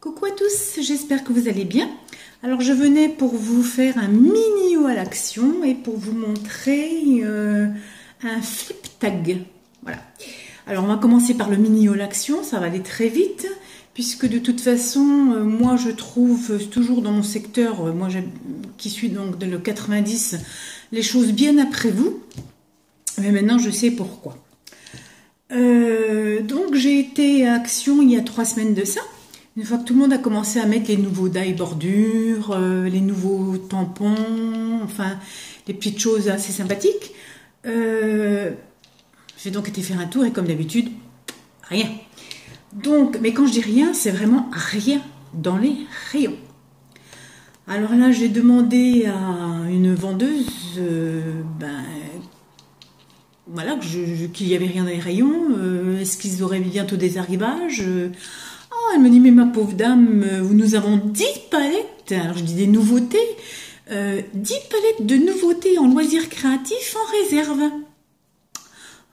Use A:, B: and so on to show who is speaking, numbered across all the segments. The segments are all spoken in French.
A: Coucou à tous, j'espère que vous allez bien. Alors je venais pour vous faire un mini haul à l'action et pour vous montrer un flip tag. Voilà. Alors on va commencer par le mini haul à l'action, ça va aller très vite puisque de toute façon moi je trouve toujours dans mon secteur, qui suis donc de le 90, les choses bien après vous. Mais maintenant je sais pourquoi. Donc j'ai été à Action il y a 3 semaines de ça. Une fois que tout le monde a commencé à mettre les nouveaux die bordures, les nouveaux tampons, enfin les petites choses assez sympathiques, j'ai donc été faire un tour et comme d'habitude, rien. Donc, mais quand je dis rien, c'est vraiment rien dans les rayons. Alors là, j'ai demandé à une vendeuse, voilà, qu'il n'y avait rien dans les rayons. Est-ce qu'ils auraient bientôt des arrivages? Elle me dit, mais ma pauvre dame, nous avons 10 palettes, alors je dis des nouveautés, 10 palettes de nouveautés en loisirs créatifs en réserve.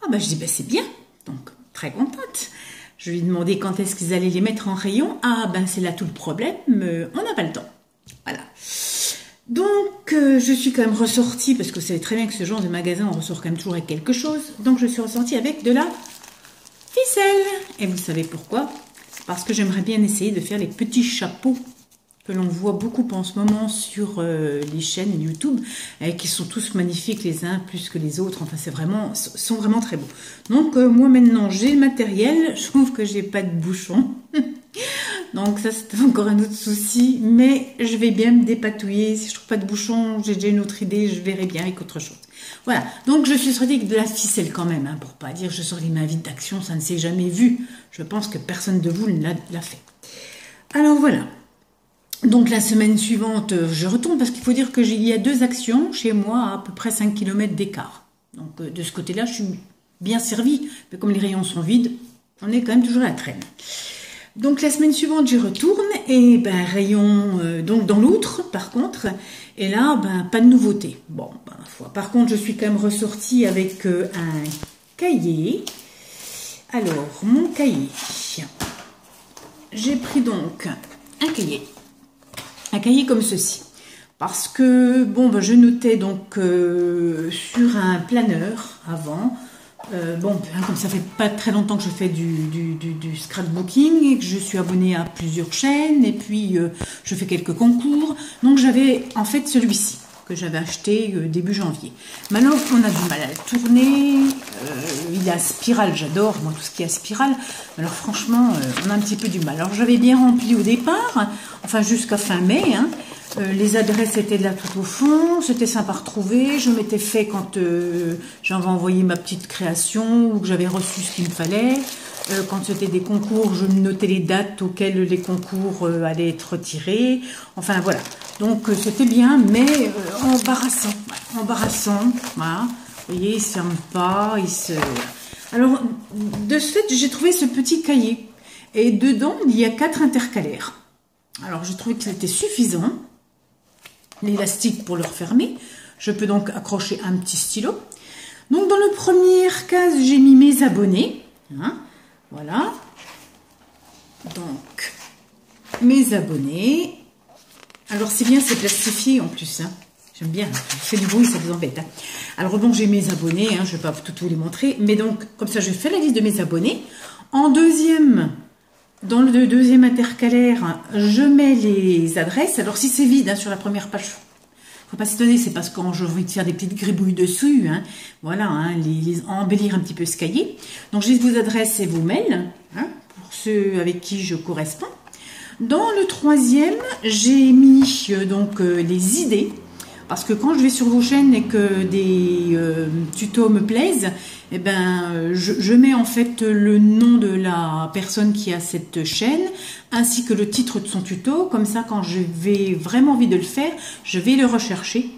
A: Ah ben je dis, c'est bien, donc très contente. Je lui ai demandé quand est-ce qu'ils allaient les mettre en rayon. Ah ben c'est là tout le problème, on n'a pas le temps. Voilà. Donc je suis quand même ressortie, parce que vous savez très bien que ce genre de magasin, on ressort quand même toujours avec quelque chose. Donc je suis ressortie avec de la ficelle. Et vous savez pourquoi ? Parce que j'aimerais bien essayer de faire les petits chapeaux que l'on voit beaucoup en ce moment sur les chaînes YouTube, et qui sont tous magnifiques les uns plus que les autres. Enfin, sont vraiment très beaux. Donc moi maintenant j'ai le matériel, je trouve que j'ai pas de bouchon. Donc ça c'est encore un autre souci, mais je vais bien me dépatouiller. Si je trouve pas de bouchon, j'ai déjà une autre idée, je verrai bien avec autre chose. Voilà, donc je suis sortie avec de la ficelle quand même, pour pas dire je sors les mains vides d'Action, ça ne s'est jamais vu. Je pense que personne de vous ne l'a fait. Alors voilà, donc la semaine suivante, je retourne parce qu'il faut dire qu'il y a 2 actions chez moi à peu près 5 km d'écart. Donc de ce côté-là, je suis bien servie, mais comme les rayons sont vides, on est quand même toujours à la traîne. Donc la semaine suivante, j'y retourne et rayon donc dans l'outre par contre, et là pas de nouveauté. Bon, par contre, je suis quand même ressortie avec un cahier. Alors, mon cahier, j'ai pris donc un cahier comme ceci, parce que je notais donc sur un planeur avant. Comme ça fait pas très longtemps que je fais du scrapbooking et que je suis abonnée à plusieurs chaînes et puis je fais quelques concours. Donc j'avais en fait celui-ci que j'avais acheté début janvier. Maintenant on a du mal à le tourner. Il est à spirale, j'adore moi tout ce qui est à spirale. Alors franchement on a un petit peu du mal. Alors j'avais bien rempli au départ, enfin jusqu'à fin mai. Les adresses étaient là tout au fond, c'était sympa à retrouver. Je m'étais fait quand j'avais envoyé ma petite création ou que j'avais reçu ce qu'il me fallait. Quand c'était des concours, je notais les dates auxquelles les concours allaient être tirés. Enfin voilà, donc c'était bien, mais embarrassant. Embarrassant, voilà. Vous voyez, il ne se ferme pas. Alors, de ce fait, j'ai trouvé ce petit cahier. Et dedans, il y a 4 intercalaires. Alors, j'ai trouvé qu'il était suffisant. L'élastique pour le refermer. Je peux donc accrocher un petit stylo. Donc dans le premier case, j'ai mis mes abonnés. Voilà. Donc, mes abonnés. Alors c'est bien, c'est plastifié en plus. J'aime bien. Je fais du bruit, ça vous embête. Alors bon, j'ai mes abonnés. Je ne vais pas tout vous les montrer. Mais donc, comme ça, je fais la liste de mes abonnés. En deuxième... Dans le deuxième intercalaire, je mets les adresses. Alors, si c'est vide sur la première page, faut pas s'étonner, c'est parce que quand j'ai envie de faire des petites gribouilles dessus, voilà, embellir un petit peu ce cahier. Donc, j'ai vos adresses et vos mails, pour ceux avec qui je corresponds. Dans le troisième, j'ai mis donc les idées. Parce que quand je vais sur vos chaînes et que des tutos me plaisent, je mets en fait le nom de la personne qui a cette chaîne, ainsi que le titre de son tuto. Comme ça, quand je vais vraiment envie de le faire, je vais le rechercher.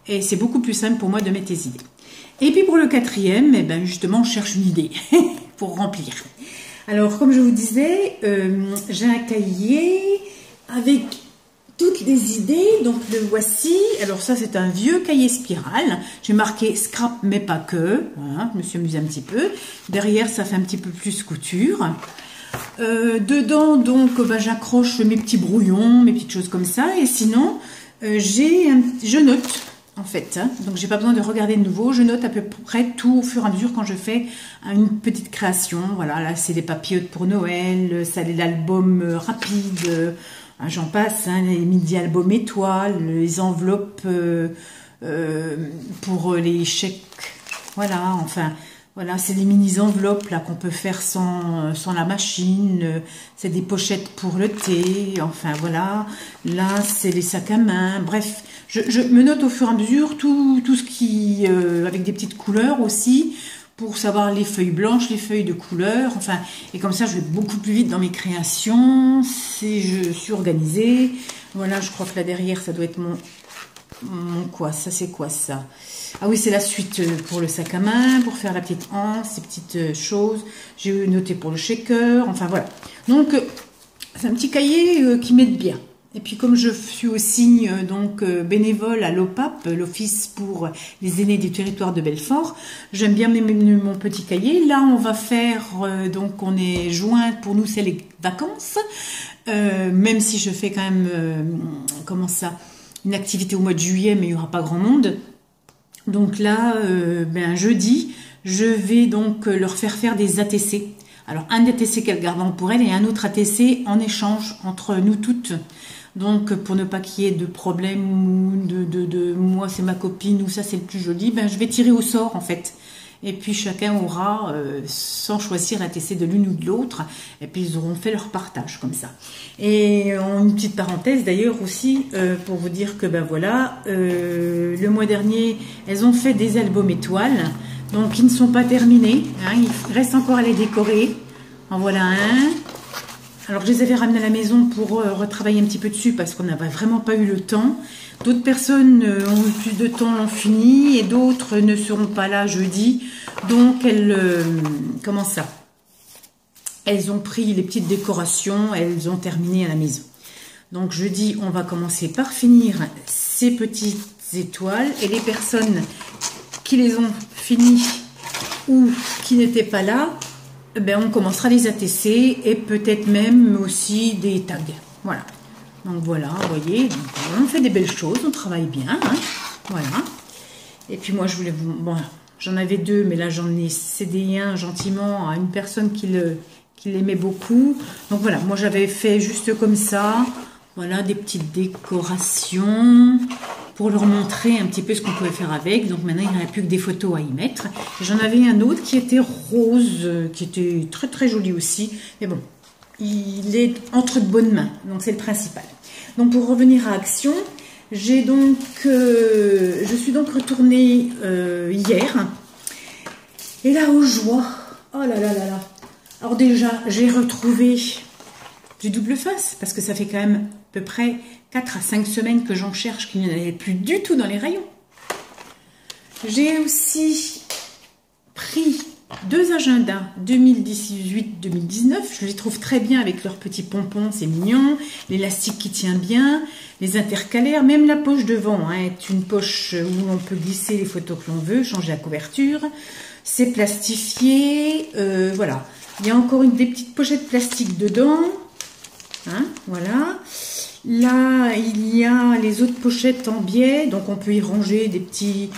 A: Et c'est beaucoup plus simple pour moi de mettre les idées. Et puis pour le quatrième, justement, je cherche une idée pour remplir. Alors, comme je vous disais, j'ai un cahier avec... toutes les idées, donc le voici. Alors ça c'est un vieux cahier spirale. J'ai marqué scrap mais pas que. Voilà, je me suis amusée un petit peu. Derrière ça fait un petit peu plus couture. Dedans, donc, j'accroche mes petits brouillons, mes petites choses comme ça. Et sinon, je note, en fait. Hein. Donc, j'ai pas besoin de regarder de nouveau. Je note à peu près tout au fur et à mesure quand je fais une petite création. Voilà, là, c'est des papillotes pour Noël. Ça, c'est l'album rapide. J'en passe, hein, les midi-albums étoiles, les enveloppes pour les chèques. Voilà, enfin... Voilà, c'est des mini-enveloppes là qu'on peut faire sans la machine. C'est des pochettes pour le thé. Enfin, voilà. Là, c'est les sacs à main. Bref, je me note au fur et à mesure tout ce qui... avec des petites couleurs aussi, pour savoir les feuilles blanches, les feuilles de couleur. Enfin, et comme ça, je vais beaucoup plus vite dans mes créations. Si je suis organisée. Voilà, je crois que là derrière, ça doit être mon quoi, ça c'est quoi ça? Ah oui, c'est la suite pour le sac à main, pour faire la petite anse, ces petites choses. J'ai noté pour le shaker, enfin voilà. Donc, c'est un petit cahier qui m'aide bien. Et puis comme je suis aussi bénévole à l'OPAP, l'Office pour les aînés du territoire de Belfort, j'aime bien mon petit cahier. Là, on va faire, donc on est juin, pour nous c'est les vacances, même si je fais quand même, comment ça, une activité au mois de juillet, mais il n'y aura pas grand monde. Donc là, jeudi, je vais donc leur faire des ATC. Alors, un ATC qu'elles garderont pour elles et un autre ATC en échange entre nous toutes. Donc, pour ne pas qu'il y ait de problème ou de moi, c'est ma copine ou ça, c'est le plus joli, je vais tirer au sort, en fait. Et puis, chacun aura, sans choisir l'ATC de l'une ou de l'autre, et puis ils auront fait leur partage, comme ça. Et une petite parenthèse, d'ailleurs, aussi, pour vous dire que, voilà, le mois dernier, elles ont fait des albums étoiles, donc ils ne sont pas terminés, hein, il reste encore à les décorer. En voilà un. Alors, je les avais ramenés à la maison pour retravailler un petit peu dessus, parce qu'on n'avait vraiment pas eu le temps. D'autres personnes ont eu plus de temps, l'ont fini, et d'autres ne seront pas là jeudi. Donc, comment ça? Elles ont pris les petites décorations, elles ont terminé à la maison. Donc, jeudi, on va commencer par finir ces petites étoiles. Et les personnes qui les ont finies ou qui n'étaient pas là, on commencera les ATC et peut-être même aussi des tags. Voilà. Donc voilà, vous voyez, on fait des belles choses, on travaille bien, hein, voilà. Et puis moi, je voulais vous... Bon, j'en avais deux, mais là, j'en ai cédé un gentiment à une personne qui l'aimait beaucoup. Donc voilà, moi, j'avais fait juste comme ça, voilà, des petites décorations pour leur montrer un petit peu ce qu'on pouvait faire avec. Donc maintenant, il n'y en a plus que des photos à y mettre. J'en avais un autre qui était rose, qui était très, très joli aussi. Mais bon, il est entre de bonnes mains, donc c'est le principal. Donc pour revenir à Action, je suis donc retournée hier, et là, aux joies, oh là là là là, alors déjà, j'ai retrouvé du double face, parce que ça fait quand même à peu près 4 à 5 semaines que j'en cherche, qu'il n'y en avait plus du tout dans les rayons. J'ai aussi pris 2 agendas 2018-2019, je les trouve très bien avec leurs petits pompons, c'est mignon, l'élastique qui tient bien, les intercalaires, même la poche devant est une poche où on peut glisser les photos que l'on veut, changer la couverture, c'est plastifié, voilà. Il y a encore des petites pochettes plastiques dedans, hein, voilà. Là, il y a les autres pochettes en biais, donc on peut y ranger des petits,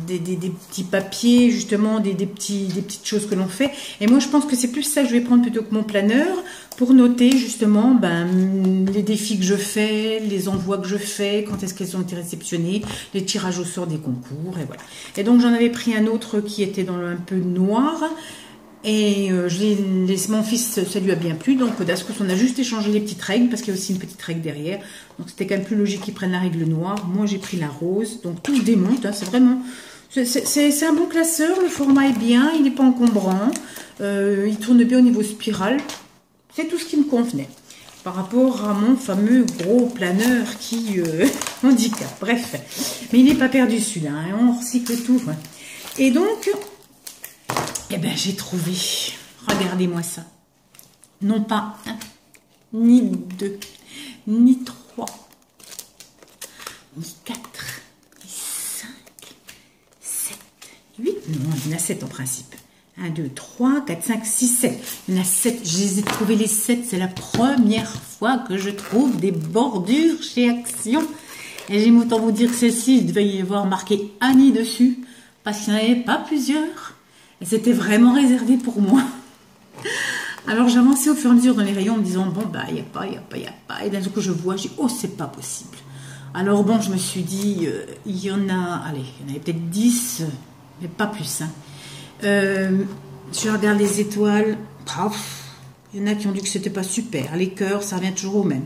A: des petits papiers, justement, des petites choses que l'on fait. Et moi, je pense que c'est plus ça que je vais prendre plutôt que mon planeur, pour noter justement les défis que je fais, les envois que je fais, quand est-ce qu'elles ont été réceptionnées, les tirages au sort des concours, et voilà. Et donc, j'en avais pris un autre qui était dans un peu noir, et mon fils, ça lui a bien plu, donc d'Ascos, on a juste échangé les petites règles, parce qu'il y a aussi une petite règle derrière, donc c'était quand même plus logique qu'ils prennent la règle noire. Moi, j'ai pris la rose, donc tout se démonte, hein, c'est vraiment... C'est un bon classeur, le format est bien, il n'est pas encombrant, il tourne bien au niveau spirale, c'est tout ce qui me convenait, par rapport à mon fameux gros planeur qui handicape, bref, mais il n'est pas perdu celui-là, hein, on recycle tout, ouais. Et donc... Eh bien, j'ai trouvé, regardez-moi ça, non pas un, ni deux, ni trois, ni quatre, ni cinq, sept, huit, non, il y en a 7 en principe, 1, 2, 3, 4, 5, 6, 7. Il y en a 7. Je les ai trouvés les 7. C'est la première fois que je trouve des bordures chez Action. Et j'aime autant vous dire que celle-ci, il devait y avoir marqué Annie dessus. Parce qu'il n'y en avait pas plusieurs. Et c'était vraiment réservé pour moi. Alors j'avançais au fur et à mesure dans les rayons en me disant, bon, bah, il n'y a pas. Et d'un coup, je vois, j'ai dit, oh, c'est pas possible. Alors bon, je me suis dit, il y en a, allez, il y en avait peut-être 10, mais pas plus. Hein. Je regarde les étoiles, paf, il y en a qui ont dit que c'était pas super. Les cœurs, ça revient toujours au même.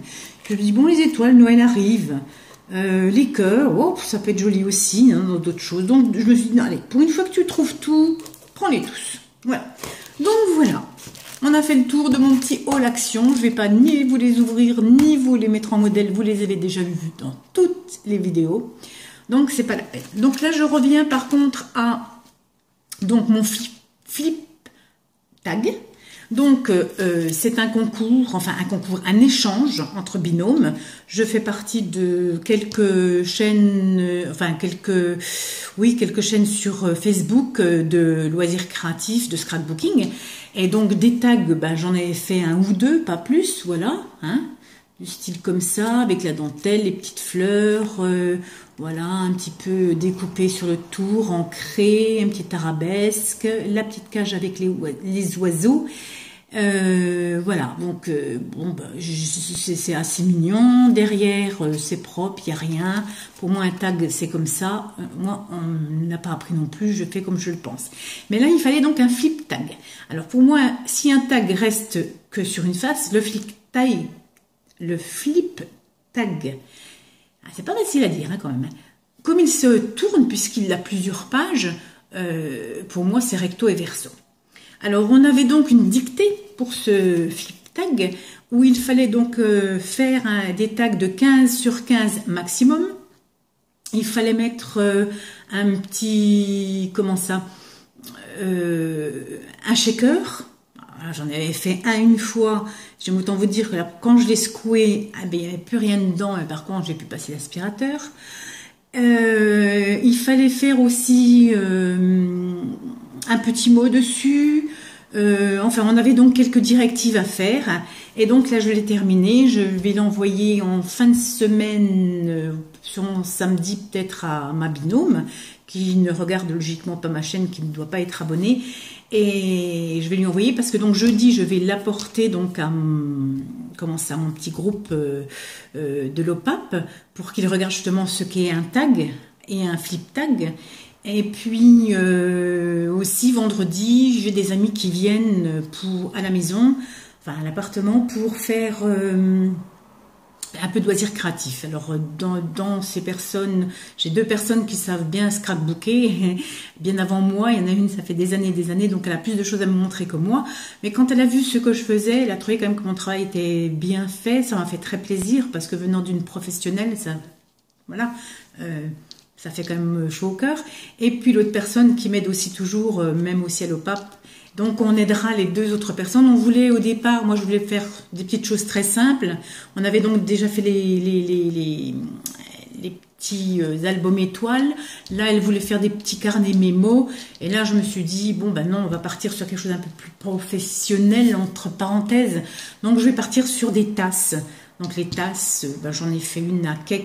A: Je me dis, bon, les étoiles, Noël arrive. Les cœurs, oh, ça peut être joli aussi, hein, dans d'autres choses. Donc je me suis dit, allez, pour une fois que tu trouves tout, prends-les tous. Voilà. Donc voilà. On a fait le tour de mon petit haul Action. Je ne vais pas ni vous les ouvrir, ni vous les mettre en modèle. Vous les avez déjà vus dans toutes les vidéos. Donc, c'est pas la peine. Donc là, je reviens par contre à donc, mon flip tag. Donc, c'est un concours, enfin un concours, un échange entre binômes. Je fais partie de quelques chaînes, enfin quelques chaînes sur Facebook de loisirs créatifs, de scrapbooking. Et donc, des tags, ben, j'en ai fait un ou deux, pas plus, voilà, hein, du style comme ça, avec la dentelle, les petites fleurs, voilà, un petit peu découpé sur le tour, ancré, un petit arabesque, la petite cage avec les oiseaux. Voilà, donc bon, bah, c'est assez mignon. Derrière, c'est propre, il n'y a rien. Pour moi, un tag, c'est comme ça. Moi, on n'a pas appris non plus, je fais comme je le pense. Mais là, il fallait donc un flip tag. Alors pour moi, si un tag reste que sur une face, le flip tag, c'est pas facile à dire hein, quand même. Comme il se tourne, puisqu'il a plusieurs pages, pour moi, c'est recto et verso. Alors, on avait donc une dictée pour ce flip tag où il fallait donc faire des tags de 15 sur 15 maximum. Il fallait mettre un petit, comment ça, un shaker. J'en avais fait un une fois. J'aime autant vous dire que là, quand je l'ai secoué, eh bien, il n'y avait plus rien dedans. Mais par contre, j'ai pu passer l'aspirateur. Il fallait faire aussi un petit mot dessus. Enfin, on avait donc quelques directives à faire. Et donc là, je l'ai terminé. Je vais l'envoyer en fin de semaine, sur mon samedi peut-être à ma binôme, qui ne regarde logiquement pas ma chaîne, qui ne doit pas être abonnée. Et je vais lui envoyer parce que donc jeudi, je vais l'apporter donc à mon petit groupe de l'OPAP pour qu'il regarde justement ce qu'est un tag et un flip tag. Et puis aussi vendredi, j'ai des amis qui viennent à la maison, enfin à l'appartement, pour faire un peu de loisirs créatifs. Alors dans ces personnes, j'ai 2 personnes qui savent bien scrapbooker, bien avant moi. Il y en a une, ça fait des années, donc elle a plus de choses à me montrer que moi. Mais quand elle a vu ce que je faisais, elle a trouvé quand même que mon travail était bien fait. Ça m'a fait très plaisir parce que venant d'une professionnelle, ça, voilà. Ça fait quand même chaud au cœur. Et puis l'autre personne qui m'aide aussi toujours, même aussi à l'OPAP. Donc on aidera les 2 autres personnes. On voulait au départ, moi je voulais faire des petites choses très simples. On avait donc déjà fait les petits albums étoiles. Là, elle voulait faire des petits carnets mémo. Et là, je me suis dit, bon ben non, on va partir sur quelque chose un peu plus professionnel, entre parenthèses. Donc je vais partir sur des tasses. Donc les tasses, ben, j'en ai fait une à Kat,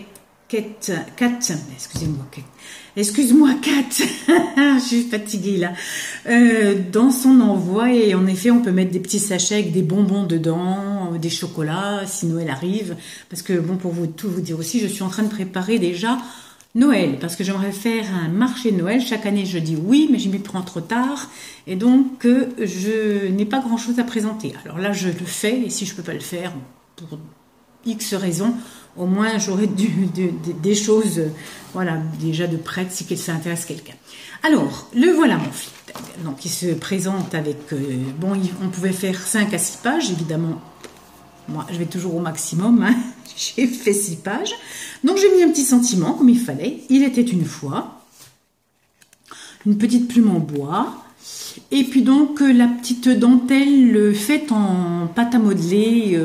A: excuse-moi Kat, je suis fatiguée là, dans son envoi. Et en effet, on peut mettre des petits sachets avec des bonbons dedans, des chocolats, si Noël arrive. Parce que, bon, pour tout vous dire aussi, je suis en train de préparer déjà Noël, parce que j'aimerais faire un marché de Noël. Chaque année, je dis oui, mais je m'y prends trop tard. Et donc, je n'ai pas grand-chose à présenter. Alors là, je le fais, et si je ne peux pas le faire, pour X raisons, au moins j'aurai des choses, voilà, déjà de prête si ça intéresse quelqu'un. Alors, le voilà mon flip tag. Donc, il se présente avec, bon, on pouvait faire 5 à 6 pages, évidemment. Moi, je vais toujours au maximum, hein. J'ai fait 6 pages. Donc, j'ai mis un petit sentiment, comme il fallait. Il était une fois. Une petite plume en bois. Et puis donc la petite dentelle faite en pâte à modeler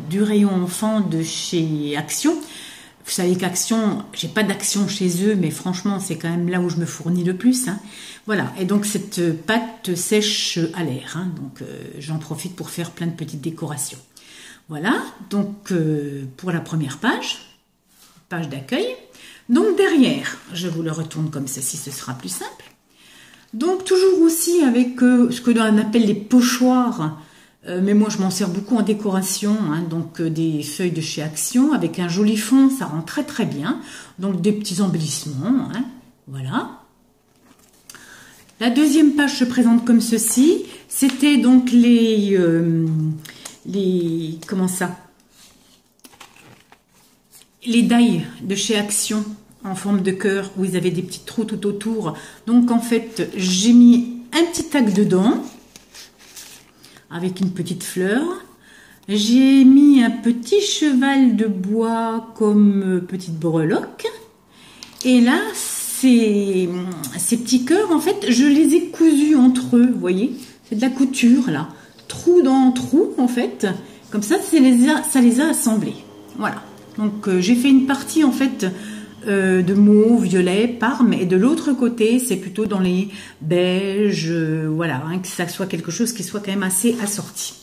A: du rayon enfant de chez Action. Vous savez qu'Action, j'ai pas d'Action chez eux, mais franchement c'est quand même là où je me fournis le plus. Hein. Voilà, et donc cette pâte sèche à l'air, hein, donc j'en profite pour faire plein de petites décorations. Voilà, donc pour la première page d'accueil. Donc derrière, je vous le retourne comme ceci, ce sera plus simple. Donc toujours aussi avec ce que l'on appelle les pochoirs, mais moi je m'en sers beaucoup en décoration, hein, donc des feuilles de chez Action avec un joli fond, ça rend très très bien. Donc des petits embellissements, hein, voilà. La deuxième page se présente comme ceci. C'était donc comment ça? Les die de chez Action en forme de cœur où ils avaient des petits trous tout autour. Donc en fait, j'ai mis un petit tag dedans avec une petite fleur. J'ai mis un petit cheval de bois comme petite breloque. Et là, ces petits cœurs, en fait, je les ai cousus entre eux, vous voyez. C'est de la couture, là. Trou dans trou, en fait. Comme ça, ça les a assemblés. Voilà. Donc, j'ai fait une partie, en fait, de mauve, violet, parme. Et de l'autre côté, c'est plutôt dans les beiges, voilà. Hein, que ça soit quelque chose qui soit quand même assez assorti.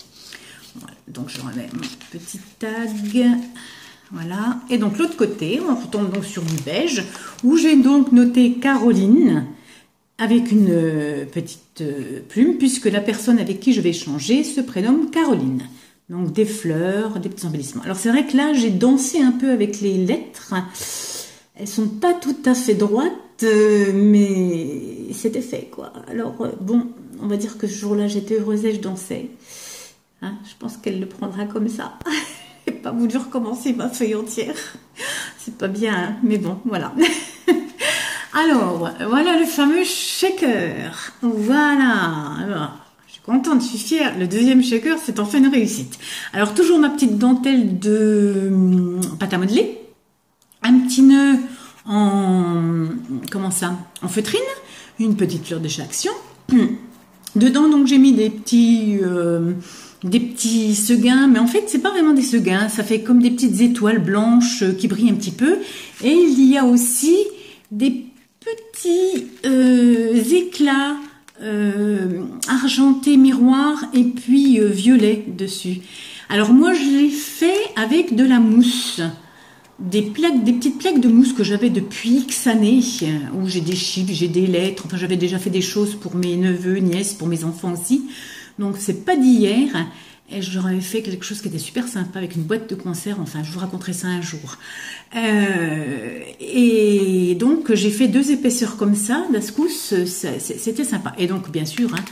A: Voilà. Donc, je remets mon petit tag. Voilà, et donc l'autre côté, on retombe donc sur du beige, où j'ai donc noté Caroline, avec une petite plume, puisque la personne avec qui je vais échanger se prénomme Caroline. Donc des fleurs, des petits embellissements. Alors c'est vrai que là, j'ai dansé un peu avec les lettres. Elles sont pas tout à fait droites, mais c'était fait, quoi. Alors bon, on va dire que ce jour-là, j'étais heureuse et je dansais. Hein, je pense qu'elle le prendra comme ça. J'ai pas voulu recommencer ma feuille entière. C'est pas bien, hein, mais bon, voilà. Alors, voilà le fameux shaker. Voilà. Alors, je suis contente, je suis fière. Le deuxième shaker, c'est enfin une réussite. Alors, toujours ma petite dentelle de pâte à modeler. Un petit nœud en... Comment ça? En feutrine. Une petite fleur de chez Action. Dedans, donc, j'ai mis des petits sequins, mais en fait c'est pas vraiment des sequins, ça fait comme des petites étoiles blanches qui brillent un petit peu, et il y a aussi des petits éclats argentés miroirs et puis violets dessus. Alors moi je l'ai fait avec de la mousse, des petites plaques de mousse que j'avais depuis X années, où j'ai des chiffres, j'ai des lettres, enfin j'avais déjà fait des choses pour mes neveux, nièces, pour mes enfants aussi. Donc c'est pas d'hier, et je leur avais fait quelque chose qui était super sympa avec une boîte de conserve, enfin je vous raconterai ça un jour. Et donc j'ai fait 2 épaisseurs comme ça, d'ascousse, c'était sympa. Et donc bien sûr, hein,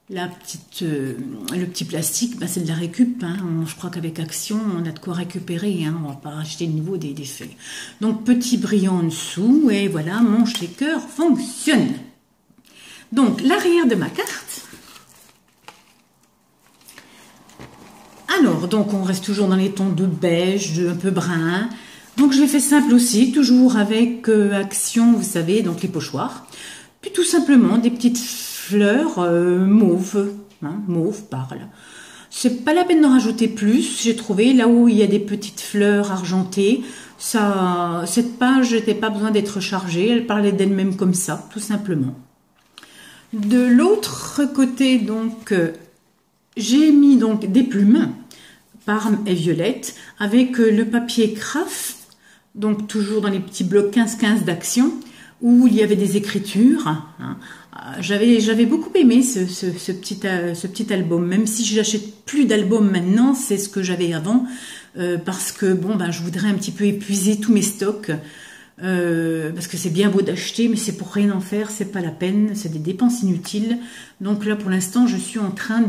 A: le petit plastique, ben, c'est de la récup, hein. Je crois qu'avec Action on a de quoi récupérer, hein. On va pas acheter de nouveau des feuilles. Donc petit brillant en dessous, et voilà, mon shaker fonctionne. Donc l'arrière de ma carte. Alors, donc on reste toujours dans les tons de beige, un peu brun. Donc je l'ai fait simple aussi, toujours avec Action, vous savez, donc les pochoirs. Puis tout simplement des petites fleurs mauve, hein, mauve parle. C'est pas la peine d'en rajouter plus, j'ai trouvé, là où il y a des petites fleurs argentées. Cette page n'avait pas besoin d'être chargée, elle parlait d'elle-même comme ça, tout simplement. De l'autre côté, donc, j'ai mis donc des plumes, parme et violette, avec le papier craft, donc toujours dans les petits blocs 15-15 d'Action, où il y avait des écritures. Hein. J'avais beaucoup aimé ce petit album, même si je n'achète plus d'albums maintenant, c'est ce que j'avais avant, parce que bon, ben, je voudrais un petit peu épuiser tous mes stocks, parce que c'est bien beau d'acheter, mais c'est pour rien en faire, c'est pas la peine, c'est des dépenses inutiles. Donc là, pour l'instant, je suis en train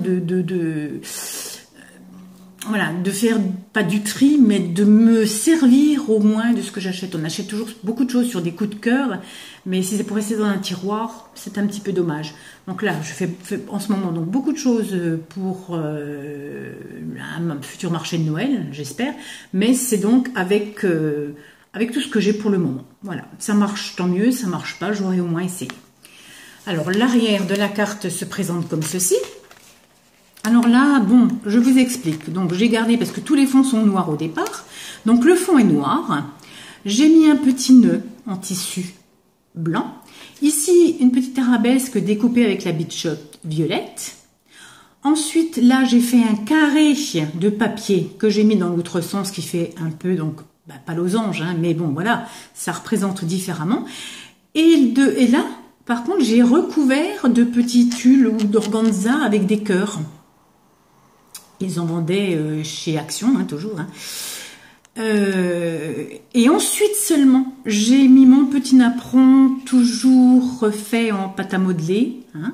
A: voilà, de faire, pas du tri, mais de me servir au moins de ce que j'achète. On achète toujours beaucoup de choses sur des coups de cœur, mais si c'est pour rester dans un tiroir, c'est un petit peu dommage. Donc là, je fais en ce moment donc beaucoup de choses pour un futur marché de Noël, j'espère, mais c'est donc avec tout ce que j'ai pour le moment. Voilà, ça marche, tant mieux, ça marche pas, j'aurais au moins essayé. Alors, l'arrière de la carte se présente comme ceci. Alors là, bon, je vous explique. Donc, j'ai gardé, parce que tous les fonds sont noirs au départ. Donc, le fond est noir. J'ai mis un petit nœud en tissu blanc. Ici, une petite arabesque découpée avec la Beach Shot violette. Ensuite, là, j'ai fait un carré de papier que j'ai mis dans l'autre sens qui fait un peu, donc, pas losange, hein, mais bon, voilà, ça représente différemment. Et là, par contre, j'ai recouvert de petits tulles ou d'organza avec des cœurs. Ils en vendaient chez Action, hein, toujours. Hein. Et ensuite seulement, j'ai mis mon petit napperon, toujours fait en pâte à modeler. Hein.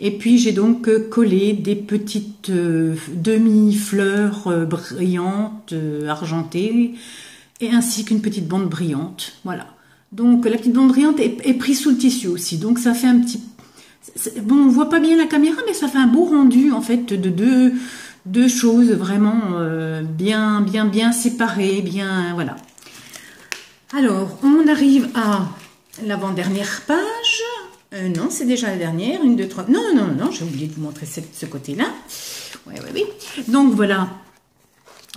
A: Et puis j'ai donc collé des petites demi-fleurs brillantes, argentées, et ainsi qu'une petite bande brillante. Voilà. Donc la petite bande brillante est prise sous le tissu aussi. Donc ça fait un petit... Bon, on voit pas bien la caméra, mais ça fait un beau rendu en fait de deux choses vraiment bien séparées, bien... Voilà. Alors, on arrive à l'avant-dernière page. Non, c'est déjà la dernière. 1, 2, 3. Non, j'ai oublié de vous montrer ce côté-là. Oui. Donc, voilà.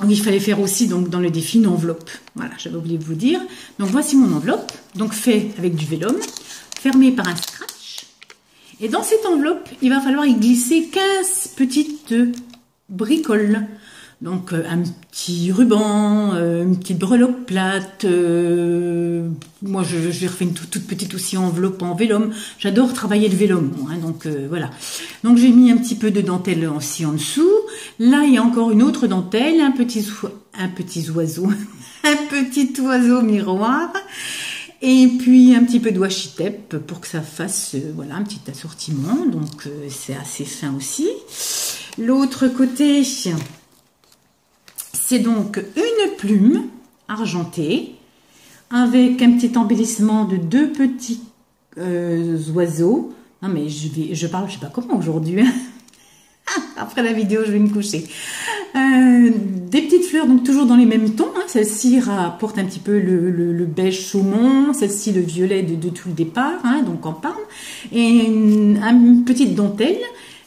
A: Il fallait faire aussi, donc, dans le défi, une enveloppe. Voilà, j'avais oublié de vous dire. Donc, voici mon enveloppe. Donc, fait avec du vélum, fermée par un scratch. Et dans cette enveloppe, il va falloir y glisser 15 petites bricoles. Donc, un petit ruban, une petite breloque plate. Moi, j'ai refait une toute petite aussi enveloppe en vélum. J'adore travailler le vélum, hein, donc voilà. Donc, j'ai mis un petit peu de dentelle aussi en dessous. Là, il y a encore une autre dentelle, un petit oiseau, un petit oiseau miroir. Et puis, un petit peu de washi tape pour que ça fasse, voilà, un petit assortiment. Donc, c'est assez fin aussi. L'autre côté... C'est donc une plume argentée avec un petit embellissement de 2 petits oiseaux. Non mais je parle, je sais pas comment aujourd'hui. Après la vidéo, je vais me coucher. Des petites fleurs, donc toujours dans les mêmes tons. Hein. Celle-ci rapporte un petit peu le beige saumon, celle-ci le violet de tout le départ, hein, donc en parme. Et une petite dentelle.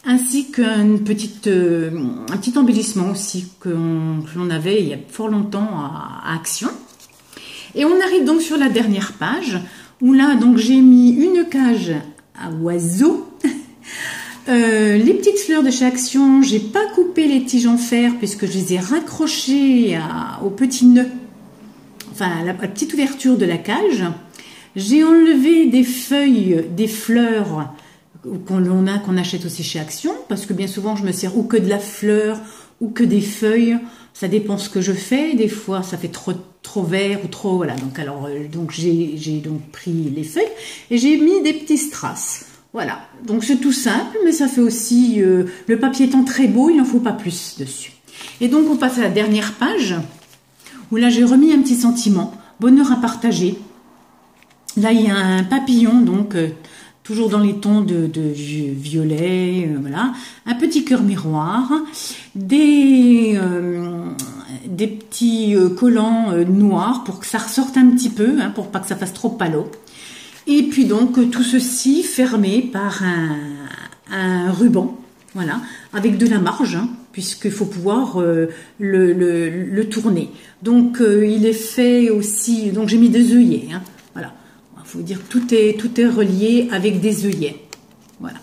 A: Ainsi qu'un petit embellissement aussi que l'on avait il y a fort longtemps à Action. Et on arrive donc sur la dernière page où là donc j'ai mis une cage à oiseaux. Les petites fleurs de chez Action, j'ai pas coupé les tiges en fer puisque je les ai raccrochées au petit nœud, enfin à la petite ouverture de la cage. J'ai enlevé des feuilles, des fleurs qu'on achète aussi chez Action, parce que bien souvent je me sers ou que de la fleur ou que des feuilles, ça dépend ce que je fais. Des fois ça fait trop vert ou trop, voilà, donc j'ai donc pris les feuilles et j'ai mis des petits strass, voilà, donc c'est tout simple, mais ça fait aussi le papier étant très beau, il n'en faut pas plus dessus. Et donc on passe à la dernière page où là j'ai remis un petit sentiment, bonheur à partager. Là il y a un papillon, donc toujours dans les tons de violet, voilà, un petit cœur miroir, des petits collants noirs pour que ça ressorte un petit peu, hein, pour pas que ça fasse trop palo. Et puis donc tout ceci fermé par un ruban, voilà, avec de la marge, hein, puisqu'il faut pouvoir le tourner. Donc il est fait aussi, donc j'ai mis des œillets, hein, voilà. Il faut dire que tout est relié avec des œillets. Voilà.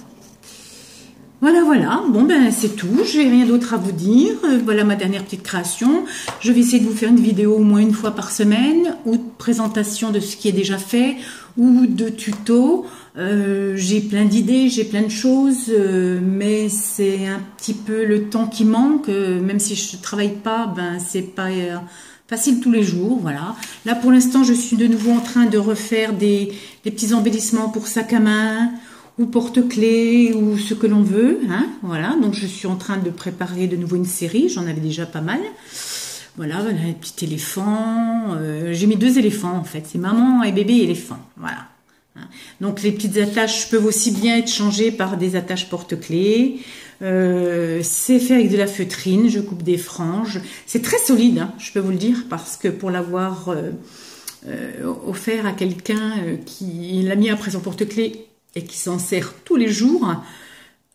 A: Voilà. Bon, ben, c'est tout. J'ai rien d'autre à vous dire. Voilà ma dernière petite création. Je vais essayer de vous faire une vidéo au moins une fois par semaine, ou de présentation de ce qui est déjà fait, ou de tutos. J'ai plein d'idées, j'ai plein de choses, mais c'est un petit peu le temps qui manque. Même si je ne travaille pas, ben, c'est pas... facile tous les jours, voilà. Là, pour l'instant, je suis de nouveau en train de refaire des petits embellissements pour sac à main ou porte-clés ou ce que l'on veut, hein, voilà. Donc, je suis en train de préparer de nouveau une série. J'en avais déjà pas mal. Voilà, les petits éléphants. J'ai mis 2 éléphants, en fait. C'est maman et bébé éléphant, voilà. Donc, les petites attaches peuvent aussi bien être changées par des attaches porte-clés. C'est fait avec de la feutrine, je coupe des franges. C'est très solide, hein, je peux vous le dire, parce que pour l'avoir offert à quelqu'un qui l'a mis après son porte-clés et qui s'en sert tous les jours,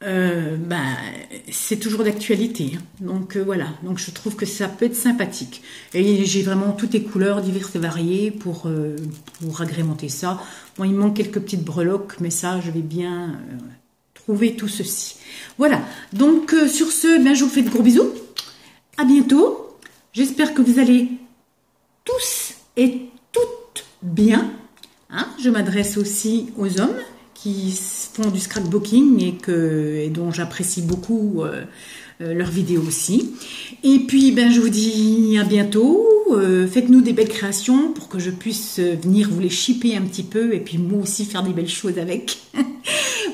A: ben, c'est toujours d'actualité. Hein. Donc voilà, donc je trouve que ça peut être sympathique. Et j'ai vraiment toutes les couleurs diverses et variées pour agrémenter ça. Bon, il me manque quelques petites breloques, mais ça, je vais bien trouver tout ceci. Voilà, donc sur ce, ben, je vous fais de gros bisous. À bientôt. J'espère que vous allez tous et toutes bien. Hein, je m'adresse aussi aux hommes qui font du scrapbooking et dont j'apprécie beaucoup leurs vidéos aussi. Et puis, ben, je vous dis à bientôt. Faites-nous des belles créations pour que je puisse venir vous les shipper un petit peu et puis moi aussi faire des belles choses avec.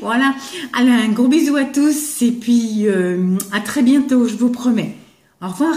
A: Voilà. Allez, un gros bisou à tous et puis à très bientôt, je vous promets. Au revoir.